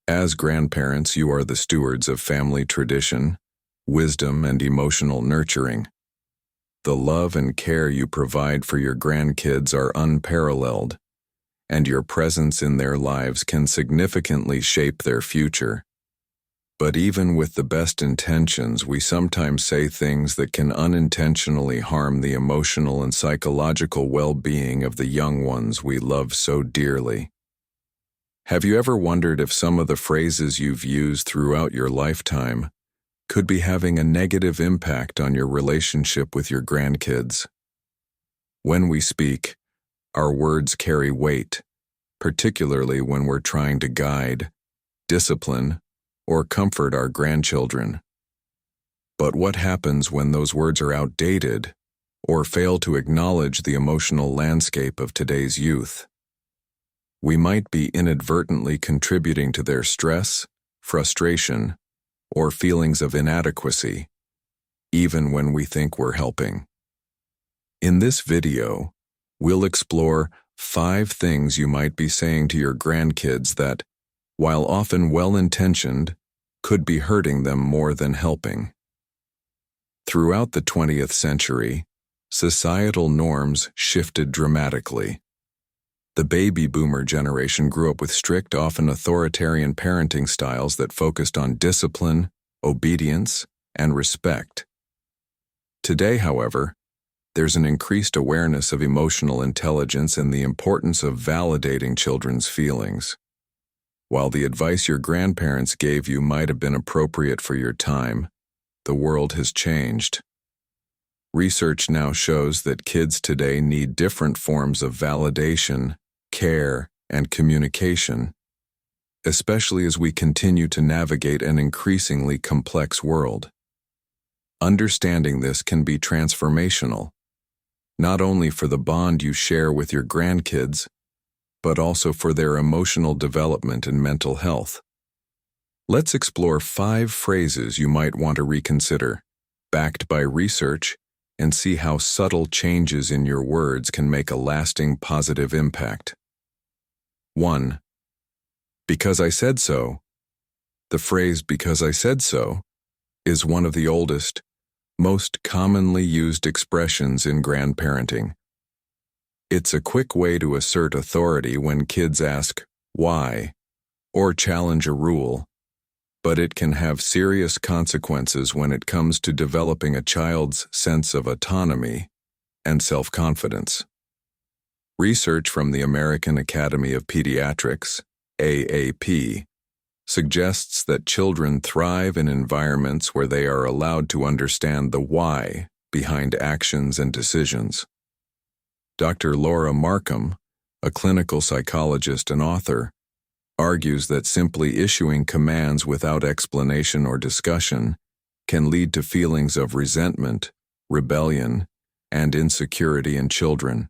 As grandparents, you are the stewards of family tradition, wisdom, and emotional nurturing. The love and care you provide for your grandkids are unparalleled, and your presence in their lives can significantly shape their future. But even with the best intentions, we sometimes say things that can unintentionally harm the emotional and psychological well-being of the young ones we love so dearly. Have you ever wondered if some of the phrases you've used throughout your lifetime could be having a negative impact on your relationship with your grandkids? When we speak, our words carry weight, particularly when we're trying to guide, discipline, or comfort our grandchildren. But what happens when those words are outdated or fail to acknowledge the emotional landscape of today's youth? We might be inadvertently contributing to their stress, frustration, or feelings of inadequacy, even when we think we're helping. In this video, we'll explore 5 things you might be saying to your grandkids that, while often well-intentioned, could be hurting them more than helping. Throughout the 20th century, societal norms shifted dramatically. The baby boomer generation grew up with strict, often authoritarian parenting styles that focused on discipline, obedience, and respect. Today, however, there's an increased awareness of emotional intelligence and the importance of validating children's feelings. While the advice your grandparents gave you might have been appropriate for your time, the world has changed. Research now shows that kids today need different forms of validation, care, and communication, especially as we continue to navigate an increasingly complex world. Understanding this can be transformational, not only for the bond you share with your grandkids, but also for their emotional development and mental health. Let's explore 5 phrases you might want to reconsider, backed by research, and see how subtle changes in your words can make a lasting positive impact. 1. Because I said so. The phrase "because I said so" is one of the oldest, most commonly used expressions in grandparenting. It's a quick way to assert authority when kids ask, "Why?" or challenge a rule, but it can have serious consequences when it comes to developing a child's sense of autonomy and self-confidence. Research from the American Academy of Pediatrics, AAP, suggests that children thrive in environments where they are allowed to understand the why behind actions and decisions. Dr. Laura Markham, a clinical psychologist and author, argues that simply issuing commands without explanation or discussion can lead to feelings of resentment, rebellion, and insecurity in children.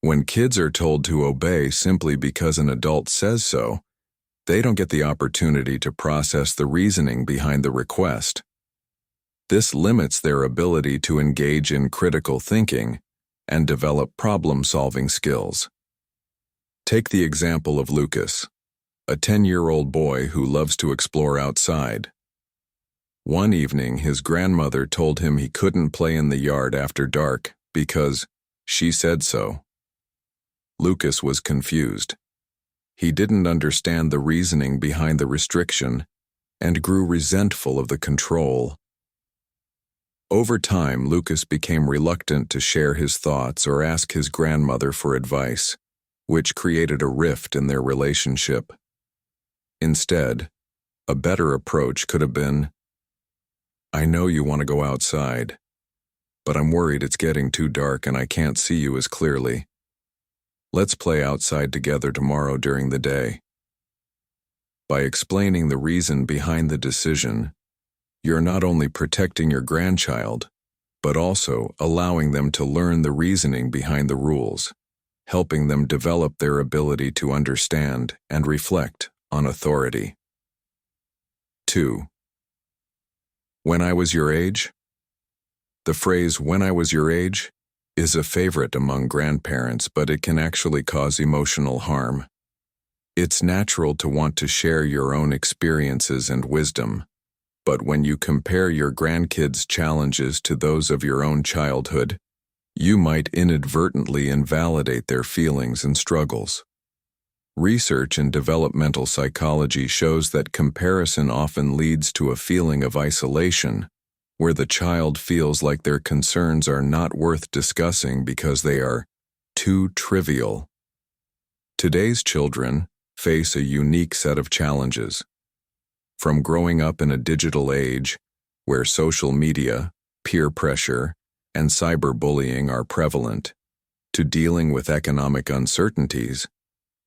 When kids are told to obey simply because an adult says so, they don't get the opportunity to process the reasoning behind the request. This limits their ability to engage in critical thinking and develop problem-solving skills. Take the example of Lucas, a 10-year-old boy who loves to explore outside. One evening, his grandmother told him he couldn't play in the yard after dark because she said so. Lucas was confused. He didn't understand the reasoning behind the restriction and grew resentful of the control. Over time, Lucas became reluctant to share his thoughts or ask his grandmother for advice, which created a rift in their relationship. Instead, a better approach could have been, "I know you want to go outside, but I'm worried it's getting too dark and I can't see you as clearly. Let's play outside together tomorrow during the day." By explaining the reason behind the decision, you're not only protecting your grandchild, but also allowing them to learn the reasoning behind the rules, helping them develop their ability to understand and reflect on authority. 2. When I was your age? The phrase "when I was your age" is a favorite among grandparents, but it can actually cause emotional harm. It's natural to want to share your own experiences and wisdom, but when you compare your grandkids' challenges to those of your own childhood, you might inadvertently invalidate their feelings and struggles. Research in developmental psychology shows that comparison often leads to a feeling of isolation, where the child feels like their concerns are not worth discussing because they are too trivial. Today's children face a unique set of challenges. From growing up in a digital age, where social media, peer pressure, and cyberbullying are prevalent, to dealing with economic uncertainties,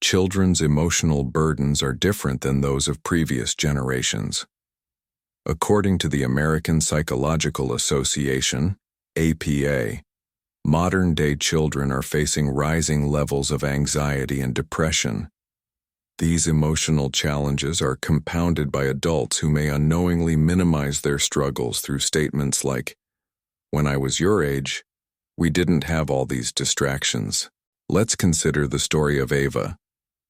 children's emotional burdens are different than those of previous generations. According to the American Psychological Association, APA, modern-day children are facing rising levels of anxiety and depression. These emotional challenges are compounded by adults who may unknowingly minimize their struggles through statements like, "When I was your age, we didn't have all these distractions." Let's consider the story of Ava,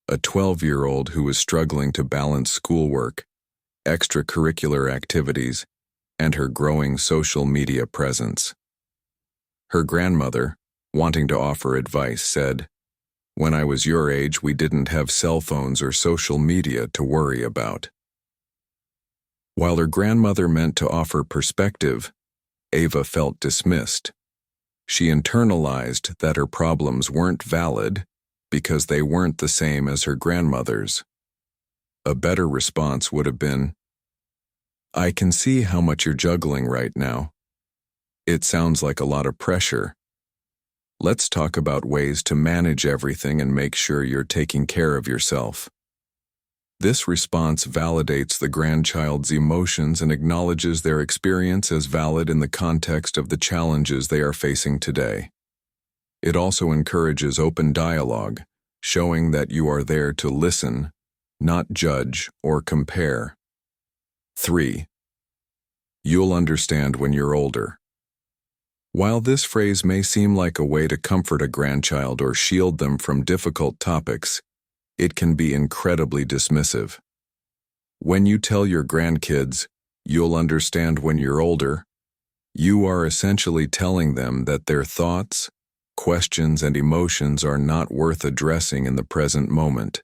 a 12-year-old who is struggling to balance schoolwork, extracurricular activities, and her growing social media presence. Her grandmother, wanting to offer advice, said, "When I was your age, we didn't have cell phones or social media to worry about." While her grandmother meant to offer perspective, Ava felt dismissed. She internalized that her problems weren't valid because they weren't the same as her grandmother's. A better response would have been, "I can see how much you're juggling right now. It sounds like a lot of pressure. Let's talk about ways to manage everything and make sure you're taking care of yourself." This response validates the grandchild's emotions and acknowledges their experience as valid in the context of the challenges they are facing today. It also encourages open dialogue, showing that you are there to listen, not judge or compare. 3. You'll understand when you're older. While this phrase may seem like a way to comfort a grandchild or shield them from difficult topics, it can be incredibly dismissive. When you tell your grandkids, "You'll understand when you're older," you are essentially telling them that their thoughts, questions, and emotions are not worth addressing in the present moment.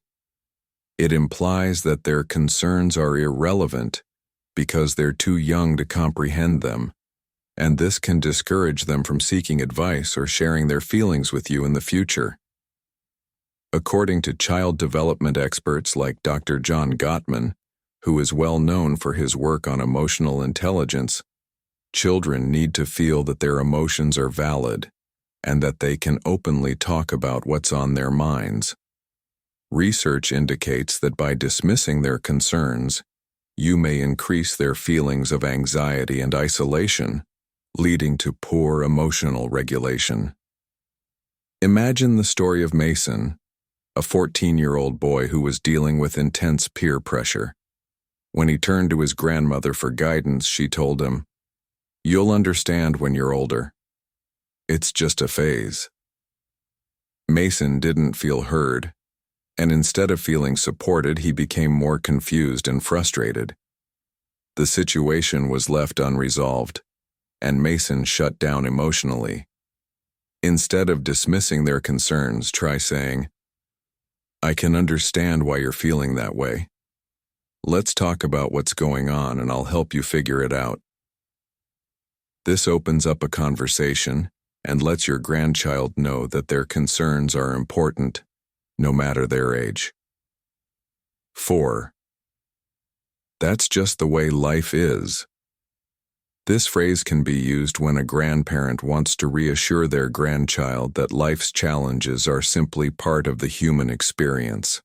It implies that their concerns are irrelevant because they're too young to comprehend them, and this can discourage them from seeking advice or sharing their feelings with you in the future. According to child development experts like Dr. John Gottman, who is well known for his work on emotional intelligence, children need to feel that their emotions are valid and that they can openly talk about what's on their minds. Research indicates that by dismissing their concerns, you may increase their feelings of anxiety and isolation, leading to poor emotional regulation. Imagine the story of Mason, a 14-year-old boy who was dealing with intense peer pressure. When he turned to his grandmother for guidance, she told him, "You'll understand when you're older. It's just a phase." Mason didn't feel heard, and instead of feeling supported, he became more confused and frustrated. The situation was left unresolved, and Mason shut down emotionally. Instead of dismissing their concerns, try saying, "I can understand why you're feeling that way. Let's talk about what's going on and I'll help you figure it out." This opens up a conversation and lets your grandchild know that their concerns are important, no matter their age. 4. That's just the way life is. This phrase can be used when a grandparent wants to reassure their grandchild that life's challenges are simply part of the human experience.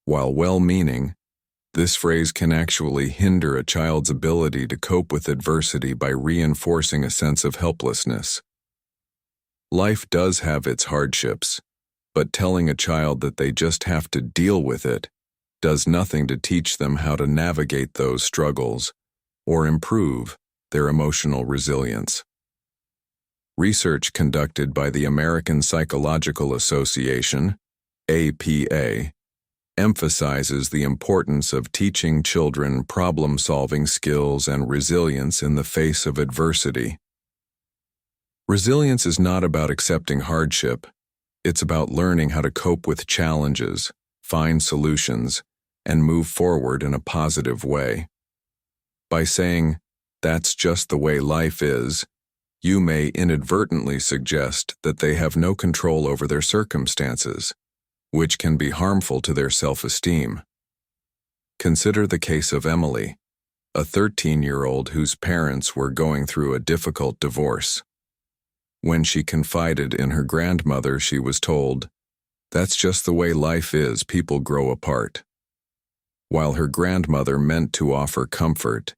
While well-meaning, this phrase can actually hinder a child's ability to cope with adversity by reinforcing a sense of helplessness. Life does have its hardships, but telling a child that they just have to deal with it does nothing to teach them how to navigate those struggles or improve their emotional resilience. Research conducted by the American Psychological Association, APA, emphasizes the importance of teaching children problem-solving skills and resilience in the face of adversity. Resilience is not about accepting hardship. It's about learning how to cope with challenges, find solutions, and move forward in a positive way. By saying, "That's just the way life is," you may inadvertently suggest that they have no control over their circumstances, which can be harmful to their self-esteem. Consider the case of Emily, a 13-year-old whose parents were going through a difficult divorce. When she confided in her grandmother, she was told, "That's just the way life is, people grow apart." While her grandmother meant to offer comfort,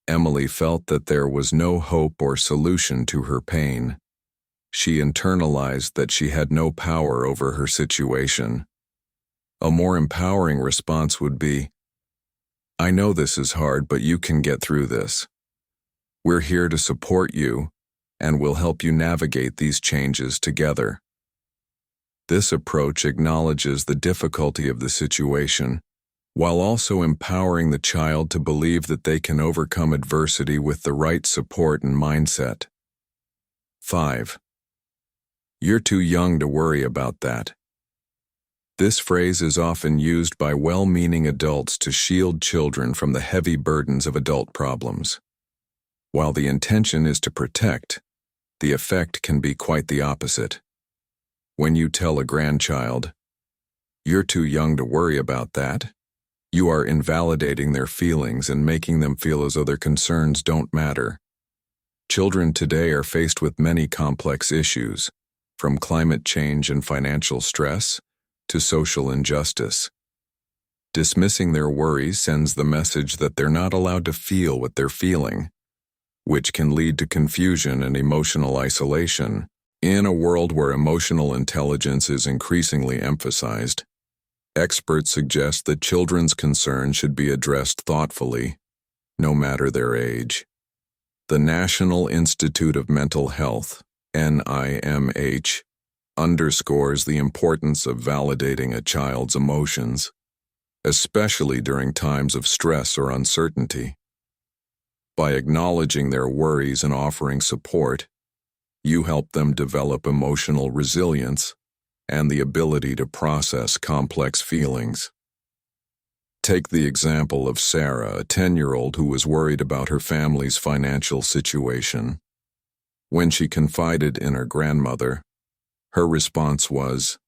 Emily felt that there was no hope or solution to her pain. She internalized that she had no power over her situation. A more empowering response would be, "I know this is hard, but you can get through this. We're here to support you, and we'll help you navigate these changes together." This approach acknowledges the difficulty of the situation, while also empowering the child to believe that they can overcome adversity with the right support and mindset. 5. You're too young to worry about that. This phrase is often used by well-meaning adults to shield children from the heavy burdens of adult problems. While the intention is to protect, the effect can be quite the opposite. When you tell a grandchild, "You're too young to worry about that," you are invalidating their feelings and making them feel as though their concerns don't matter. Children today are faced with many complex issues, from climate change and financial stress to social injustice. Dismissing their worries sends the message that they're not allowed to feel what they're feeling, which can lead to confusion and emotional isolation. In a world where emotional intelligence is increasingly emphasized, experts suggest that children's concerns should be addressed thoughtfully, no matter their age. The National Institute of Mental Health, NIMH, underscores the importance of validating a child's emotions, especially during times of stress or uncertainty. By acknowledging their worries and offering support, you help them develop emotional resilience and the ability to process complex feelings. Take the example of Sarah, a 10-year-old who was worried about her family's financial situation. When she confided in her grandmother, her response was,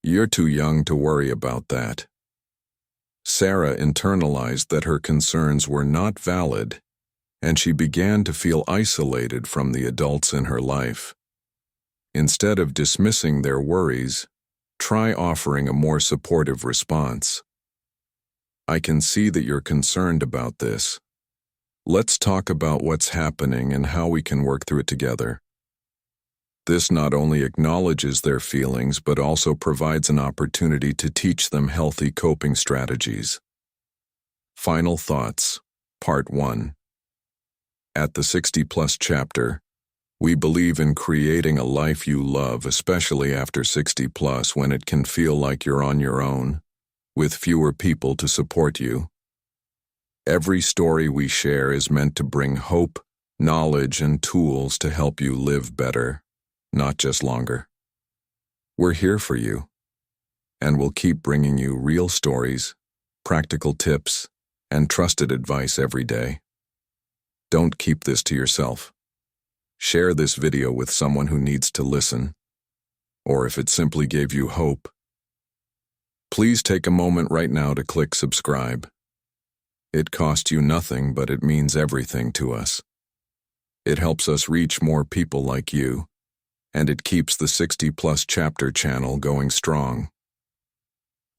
"You're too young to worry about that." Sarah internalized that her concerns were not valid, and she began to feel isolated from the adults in her life. Instead of dismissing their worries, try offering a more supportive response. "I can see that you're concerned about this. Let's talk about what's happening and how we can work through it together." This not only acknowledges their feelings but also provides an opportunity to teach them healthy coping strategies. Final thoughts, Part 1. At the 60+ chapter, we believe in creating a life you love, especially after 60+ when it can feel like you're on your own, with fewer people to support you. Every story we share is meant to bring hope, knowledge, and tools to help you live better, not just longer. We're here for you, and we'll keep bringing you real stories, practical tips, and trusted advice every day. Don't keep this to yourself. Share this video with someone who needs to listen, or if it simply gave you hope. Please take a moment right now to click subscribe. It costs you nothing, but it means everything to us. It helps us reach more people like you, and it keeps the 60+ chapter channel going strong.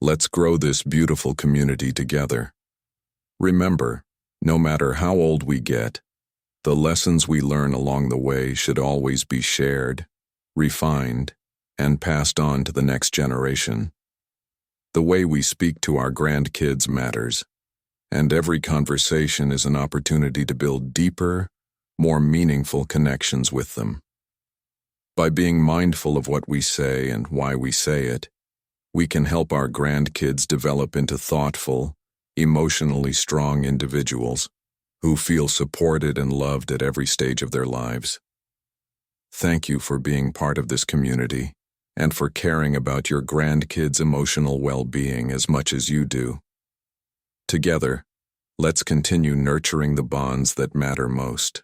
Let's grow this beautiful community together. Remember, no matter how old we get, the lessons we learn along the way should always be shared, refined, and passed on to the next generation. The way we speak to our grandkids matters, and every conversation is an opportunity to build deeper, more meaningful connections with them. By being mindful of what we say and why we say it, we can help our grandkids develop into thoughtful, emotionally strong individuals who feel supported and loved at every stage of their lives. Thank you for being part of this community and for caring about your grandkids' emotional well-being as much as you do. Together, let's continue nurturing the bonds that matter most.